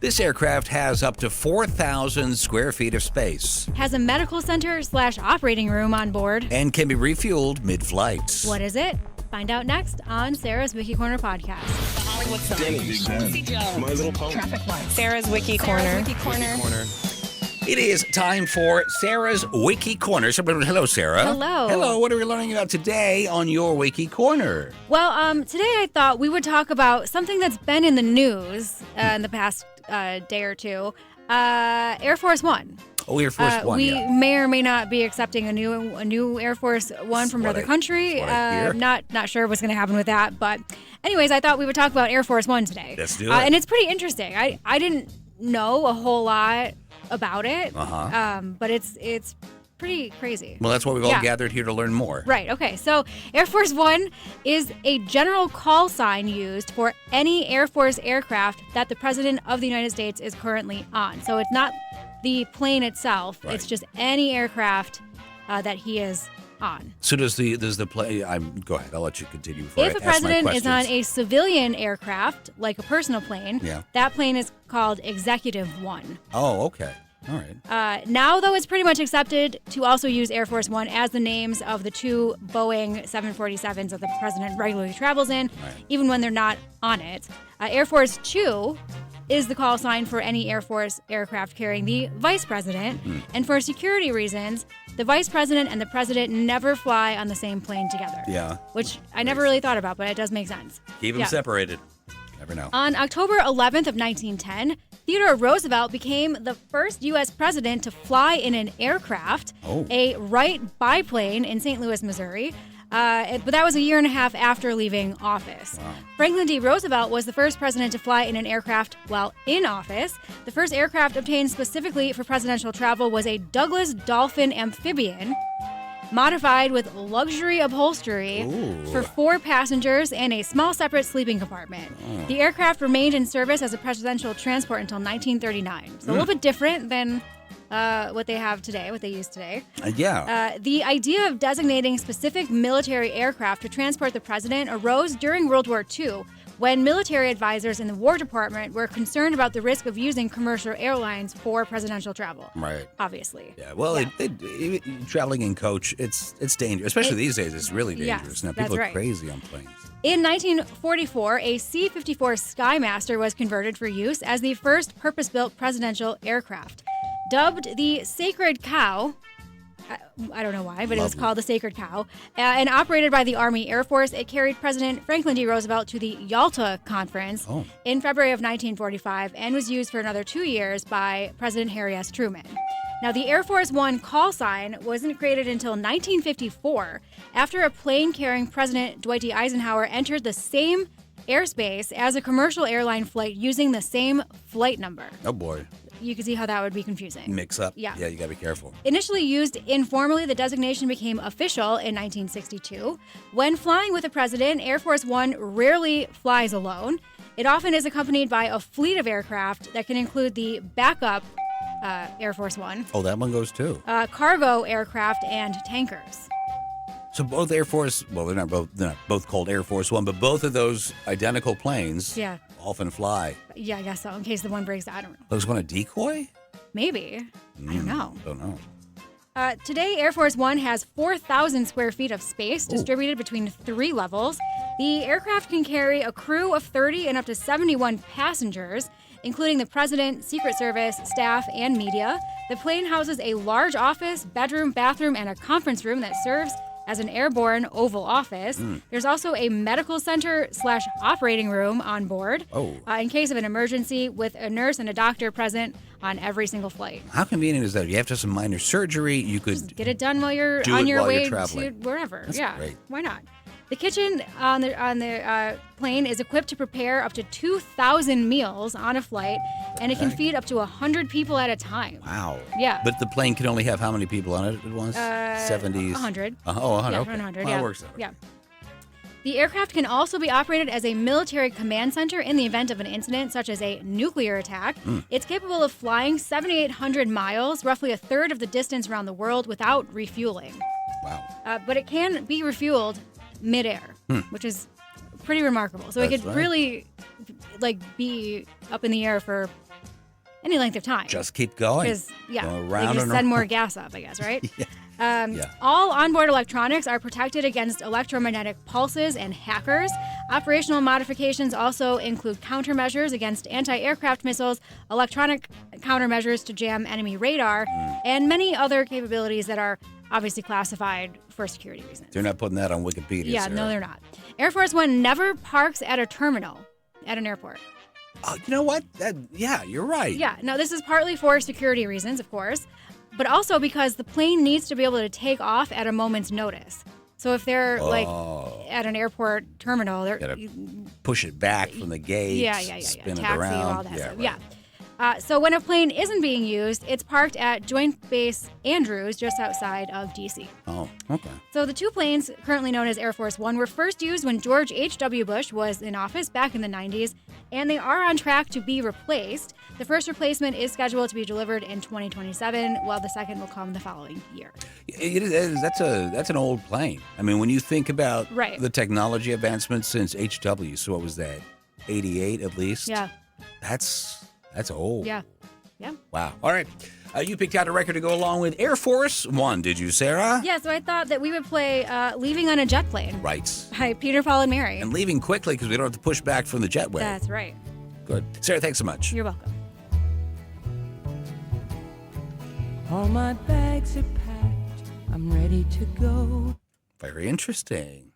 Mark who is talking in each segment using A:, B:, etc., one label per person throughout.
A: This aircraft has up to 4,000 square feet of space
B: Has a medical center / operating room on board.
A: and can be refueled mid-flight.
B: What is it? Find out next on Sarah's Wiki Corner podcast.
C: Hollywood signs. Quincy Jones.
D: My Little Pony.
C: Traffic lights.
E: Sarah's Wiki Corner.
C: Wiki Corner.
A: It is time for Sarah's Wiki Corner. So, hello, Sarah.
B: Hello.
A: Hello. What are we learning about today on your Wiki Corner?
B: Well, today I thought we would talk about something that's been in the news in the past day or two. Air Force One.
A: Oh, Air Force One.
B: We may or may not be accepting a new Air Force One from another country. Not sure what's going to happen with that, but anyways, I thought we would talk about Air Force One today.
A: Let's do it.
B: And it's pretty interesting. I didn't know a whole lot about it, but it's pretty crazy.
A: Well, that's why we've all gathered here to learn more.
B: Right. Okay. So Air Force One is a general call sign used for any Air Force aircraft that the President of the United States is currently on. So it's not the plane itself.
A: Right.
B: It's just any aircraft that he is on.
A: So does the plane? Go ahead. I'll let you continue before
B: If
A: I
B: a
A: ask my
B: president is on
A: questions.
B: a civilian aircraft, like a personal plane, that plane is called Executive One.
A: Oh, okay. All right.
B: Now, though, it's pretty much accepted to also use Air Force One as the names of the two Boeing 747s that the president regularly travels in, even when they're not on it. Air Force Two is the call sign for any Air Force aircraft carrying the vice president. And for security reasons, the vice president and the president never fly on the same plane together.
A: Yeah.
B: Which I never really thought about, but it does make sense.
A: Keep them separated. Never know.
B: On October 11th of 1910, Theodore Roosevelt became the first U.S. president to fly in an aircraft, a Wright biplane in St. Louis, Missouri. But that was a year and a half after leaving office.
A: Wow.
B: Franklin D. Roosevelt was the first president to fly in an aircraft while in office. The first aircraft obtained specifically for presidential travel was a Douglas Dolphin amphibian, modified with luxury upholstery for 4 passengers and a small separate sleeping compartment. The aircraft remained in service as a presidential transport until 1939. So a little bit different than what they have today, what they use today. The idea of designating specific military aircraft to transport the president arose during World War II, when military advisors in the War Department were concerned about the risk of using commercial airlines for presidential travel.
A: Right.
B: Obviously.
A: Yeah. Well, traveling in coach, it's dangerous. Especially these days, it's really dangerous. Now people are crazy on planes.
B: In 1944, a C-54 Skymaster was converted for use as the first purpose-built presidential aircraft. Dubbed the Sacred Cow, I don't know why, but it was called the Sacred Cow, and operated by the Army Air Force, it carried President Franklin D. Roosevelt to the Yalta Conference in February of 1945 and was used for another 2 years by President Harry S. Truman. Now, the Air Force One call sign wasn't created until 1954, after a plane carrying President Dwight D. Eisenhower entered the same airspace as a commercial airline flight using the same flight number.
A: Oh, boy.
B: You can see how that would be confusing.
A: Mix up.
B: Yeah.
A: Yeah, you got to be careful.
B: Initially used informally, the designation became official in 1962. When flying with the president, Air Force One rarely flies alone. It often is accompanied by a fleet of aircraft that can include the backup Air Force One.
A: Oh, that one goes too.
B: Cargo aircraft and tankers.
A: So both Air Force, well, they're not both called Air Force One, but both of those identical planes often fly.
B: Yeah, I guess so, in case the one breaks out. I don't know.
A: Those one a decoy?
B: Maybe. I don't know.
A: Don't know.
B: Today, Air Force One has 4,000 square feet of space distributed between 3 levels. The aircraft can carry a crew of 30 and up to 71 passengers, including the president, Secret Service, staff, and media. The plane houses a large office, bedroom, bathroom, and a conference room that serves as an airborne Oval Office. There's also a medical center / operating room on board in case of an emergency, with a nurse and a doctor present on every single flight.
A: How convenient is that? If you have to have some minor surgery, you could
B: just get it done while you're on your way to wherever.
A: That's great.
B: Why not? The kitchen on the plane is equipped to prepare up to 2,000 meals on a flight, and it can feed up to 100 people at a time.
A: Wow.
B: Yeah.
A: But the plane can only have how many people on it at once? 70s?
B: 100.
A: 100.
B: Yeah,
A: Okay.
B: 100.
A: Well,
B: Yeah.
A: that works out.
B: Yeah. The aircraft can also be operated as a military command center in the event of an incident, such as a nuclear attack. It's capable of flying 7,800 miles, roughly a third of the distance around the world, without refueling.
A: Wow.
B: But it can be refueled midair, which is pretty remarkable. So it could really be up in the air for any length of time.
A: Just keep going.
B: Because,
A: Go
B: they
A: around
B: just
A: and
B: send
A: around.
B: more gas up, I guess, right?
A: Yeah.
B: All onboard electronics are protected against electromagnetic pulses and hackers. Operational modifications also include countermeasures against anti-aircraft missiles, electronic countermeasures to jam enemy radar, and many other capabilities that are obviously classified for security reasons.
A: They're not putting that on Wikipedia.
B: Yeah,
A: Sarah.
B: no, they're not. Air Force One never parks at a terminal at an airport.
A: Oh, you know what? Yeah, you're right.
B: Yeah, now this is partly for security reasons, of course, but also because the plane needs to be able to take off at a moment's notice. So if they're like at an airport terminal, they're
A: Gotta push it back from the gate. Spin it
B: taxi,
A: around.
B: all that stuff.
A: Right.
B: Yeah. So when a plane isn't being used, it's parked at Joint Base Andrews, just outside of D.C.
A: Oh, okay.
B: So the two planes, currently known as Air Force One, were first used when George H.W. Bush was in office back in the 90s, and they are on track to be replaced. The first replacement is scheduled to be delivered in 2027, while the second will come the following year.
A: It is. That's an old plane. I mean, when you think about
B: Right.
A: the technology advancements since HW, so what was that? 88 at least?
B: Yeah.
A: That's old.
B: Yeah. Yeah.
A: Wow. All right. You picked out a record to go along with Air Force One, did you, Sarah?
B: Yeah, so I thought that we would play Leaving on a Jet Plane
A: Right.
B: by Peter, Paul, and Mary.
A: And leaving quickly because we don't have to push back from the jetway.
B: That's right.
A: Good. Sarah, thanks so much.
B: You're welcome.
D: All my bags are packed. I'm ready to go.
A: Very interesting.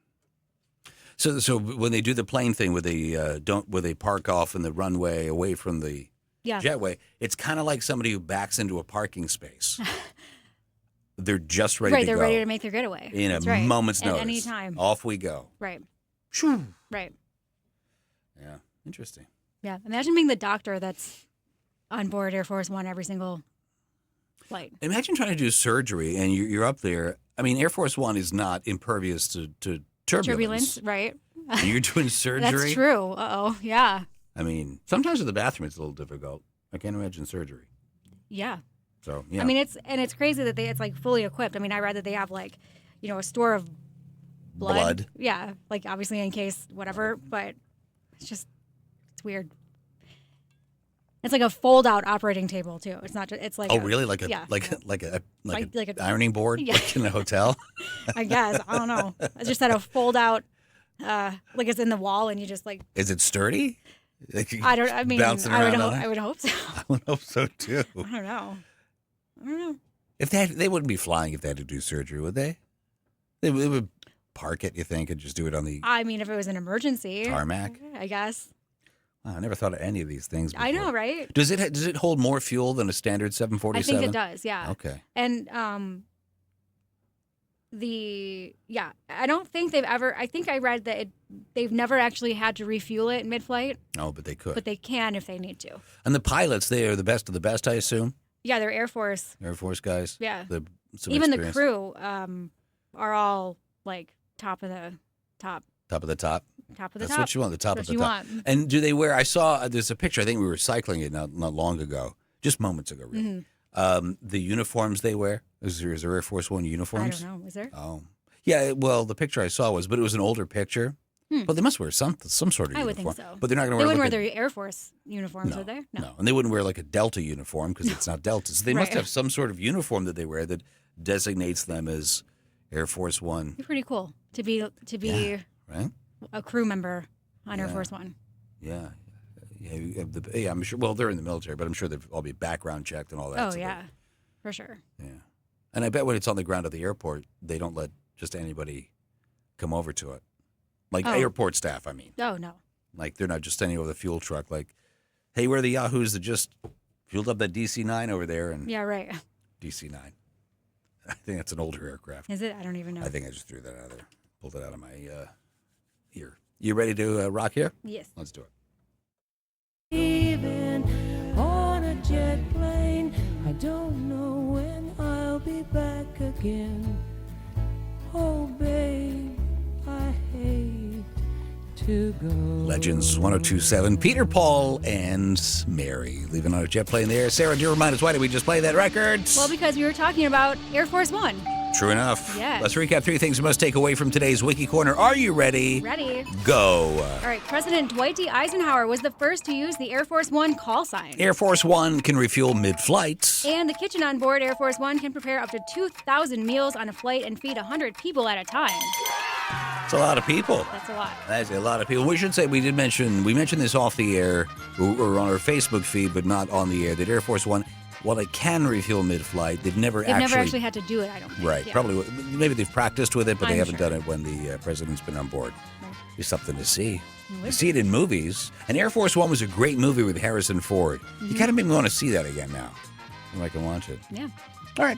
A: So when they do the plane thing where they park off in the runway away from the jetway, it's kind of like somebody who backs into a parking space. They're just ready to go.
B: Right, they're ready to make their getaway.
A: In
B: That's
A: a
B: right.
A: moment's
B: At
A: notice.
B: any time.
A: Off we go.
B: Right.
A: Shoo.
B: Right.
A: Yeah. Interesting.
B: Yeah. Imagine being the doctor that's on board Air Force One every single flight.
A: Imagine trying to do surgery and you're up there. I mean, Air Force One is not impervious to turbulence.
B: Right.
A: And you're doing surgery.
B: That's true. Uh-oh. Yeah.
A: I mean, sometimes in the bathroom it's a little difficult. I can't imagine surgery.
B: Yeah.
A: So, yeah.
B: I mean, it's crazy that it's like fully equipped. I mean, I read that they have like, a store of blood. Yeah. Like obviously in case whatever, but it's weird. It's like a fold-out operating table too. It's not just. It's like.
A: Oh, really? Like a ironing board, like in a hotel.
B: I guess I don't know. I just had a fold-out, like it's in the wall, and you just like.
A: Is it sturdy?
B: I don't. I mean, I would hope so.
A: I would hope so too.
B: I don't know.
A: If they wouldn't be flying if they had to do surgery, would they? They would park it, you think, and just do it on the.
B: I mean, if it was an emergency.
A: Tarmac.
B: I guess.
A: Wow, I never thought of any of these things before.
B: I know, right?
A: Does it hold more fuel than a standard 747?
B: I think it does, yeah.
A: Okay.
B: And I don't think they've ever. I think I read that they've never actually had to refuel it mid-flight.
A: Oh, but they could.
B: But they can if they need to.
A: And the pilots, they are the best of the best, I assume.
B: Yeah, they're Air Force.
A: Air Force guys.
B: Yeah.
A: Even
B: the crew are all like top of the top.
A: Top of the top.
B: Top of the
A: That's
B: top.
A: what you want, the top
B: That's
A: of the
B: what
A: top.
B: you want.
A: And do they wear, I saw, there's a picture, I think we were cycling it not long ago, just moments ago, really. Mm-hmm. The uniforms they wear, is there Air Force One uniforms?
B: I don't know, is there?
A: Oh. Yeah, well, the picture I saw but it was an older picture. Well, they must wear some sort of uniform.
B: I would think so.
A: But they're not going to
B: They
A: wear
B: wouldn't wear their Air Force uniforms, would they?
A: No. And they wouldn't wear like a Delta uniform because it's not Delta. So they must have some sort of uniform that they wear that designates them as Air Force One.
B: It'd be pretty cool to be
A: right?
B: a crew member on Air Force One.
A: Yeah. Yeah, I'm sure. Well, they're in the military, but I'm sure they'll all be background checked and all that.
B: Oh, yeah, for sure.
A: Yeah. And I bet when it's on the ground at the airport, they don't let just anybody come over to it. Like airport staff, I mean.
B: Oh, no.
A: Like they're not just standing over the fuel truck like, hey, we're the Yahoos that just fueled up that DC-9 over there. And
B: yeah, right.
A: DC-9. I think that's an older aircraft.
B: Is it? I don't even know.
A: I think I just threw that out of there. Pulled it out of my ear. You ready to rock here?
B: Yes.
A: Let's do it.
D: Even on a jet plane, I don't know when I'll be back again. Oh, babe, I hate to go.
A: Legends 1027, Peter, Paul, and Mary. Leaving on a jet plane there. Sarah, do you remind us, why did we just play that record?
B: Well, because we were talking about Air Force One.
A: True enough.
B: Yes.
A: Let's recap 3 things you must take away from today's Wiki Corner. Are you ready?
B: Ready.
A: Go.
B: All right. President Dwight D. Eisenhower was the first to use the Air Force One call sign.
A: Air Force One can refuel mid-flight.
B: And the kitchen on board Air Force One can prepare up to 2,000 meals on a flight and feed 100 people at a time.
A: That's a lot of people.
B: That's a lot.
A: That's a lot of people. We should say we mentioned this off the air or on our Facebook feed, but not on the air, that Air Force One, while they can refuel mid-flight, they've never actually
B: had to do it, I don't think.
A: Right.
B: Yeah.
A: Probably. Maybe they've practiced with it, but they
B: I'm
A: haven't
B: sure.
A: done it when the president's been on board.
B: Right.
A: It's something to see.
B: It
A: You
B: is.
A: see it in movies. And Air Force One was a great movie with Harrison Ford. You kind of make me want to see that again now. If I can watch it.
B: Yeah.
A: All right.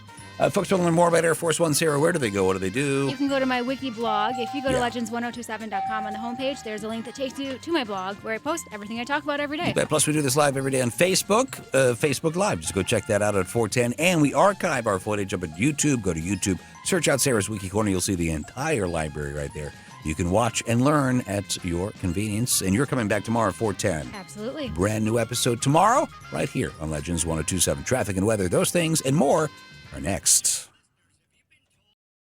A: Folks want to learn more about Air Force One, Sarah, where do they go? What do they do?
B: You can go to my Wiki blog. If you go to
A: Yeah.
B: legends1027.com on the homepage, there's a link that takes you to my blog where I post everything I talk about every day.
A: You bet. Plus, we do this live every day on Facebook, Facebook Live. Just go check that out at 410. And we archive our footage up at YouTube. Go to YouTube, search out Sarah's Wiki Corner. You'll see the entire library right there. You can watch and learn at your convenience. And you're coming back tomorrow at 410.
B: Absolutely.
A: Brand new episode tomorrow, right here on Legends 1027. Traffic and weather, those things and more are next.